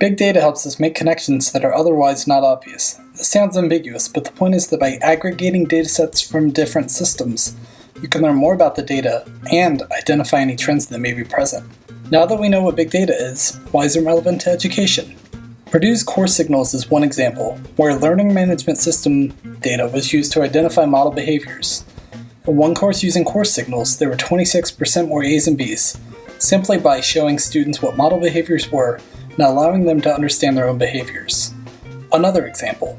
Big data helps us make connections that are otherwise not obvious. This sounds ambiguous, but the point is that by aggregating datasets from different systems, you can learn more about the data and identify any trends that may be present. Now that we know what big data is, why is it relevant to education? Purdue's course signals is one example, where learning management system data was used to identify model behaviors. In one course using course signals, there were 26% more A's and B's, simply by showing students what model behaviors were and allowing them to understand their own behaviors. Another example.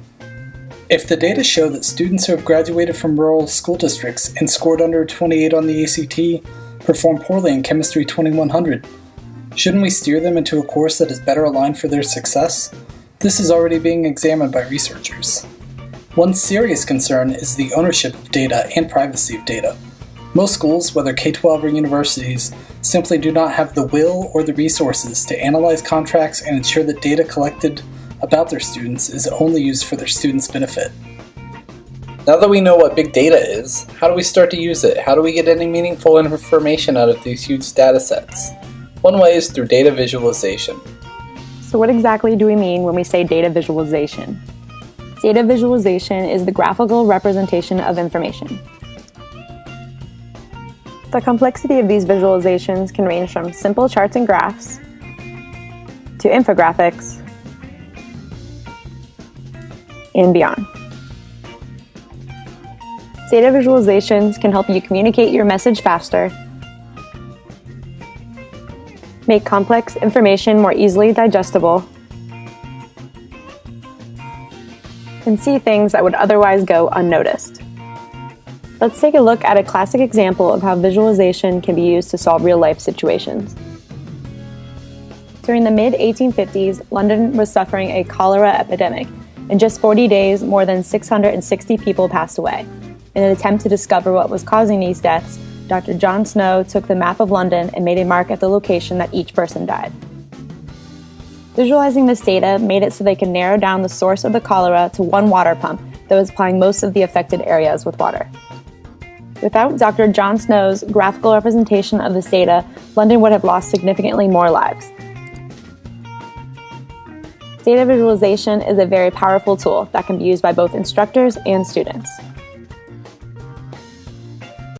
If the data show that students who have graduated from rural school districts and scored under 28 on the ACT perform poorly in Chemistry 2100, shouldn't we steer them into a course that is better aligned for their success? This is already being examined by researchers. One serious concern is the ownership of data and privacy of data. Most schools, whether K-12 or universities, simply do not have the will or the resources to analyze contracts and ensure that data collected about their students is only used for their students' benefit. Now that we know what big data is, how do we start to use it? How do we get any meaningful information out of these huge data sets? One way is through data visualization. So what exactly do we mean when we say data visualization? Data visualization is the graphical representation of information. The complexity of these visualizations can range from simple charts and graphs to infographics and beyond. Data visualizations can help you communicate your message faster, make complex information more easily digestible, and see things that would otherwise go unnoticed. Let's take a look at a classic example of how visualization can be used to solve real-life situations. During the mid-1850s, London was suffering a cholera epidemic. In just 40 days, more than 660 people passed away. In an attempt to discover what was causing these deaths, Dr. John Snow took the map of London and made a mark at the location that each person died. Visualizing this data made it so they could narrow down the source of the cholera to one water pump that was supplying most of the affected areas with water. Without Dr. John Snow's graphical representation of this data, London would have lost significantly more lives. Data visualization is a very powerful tool that can be used by both instructors and students.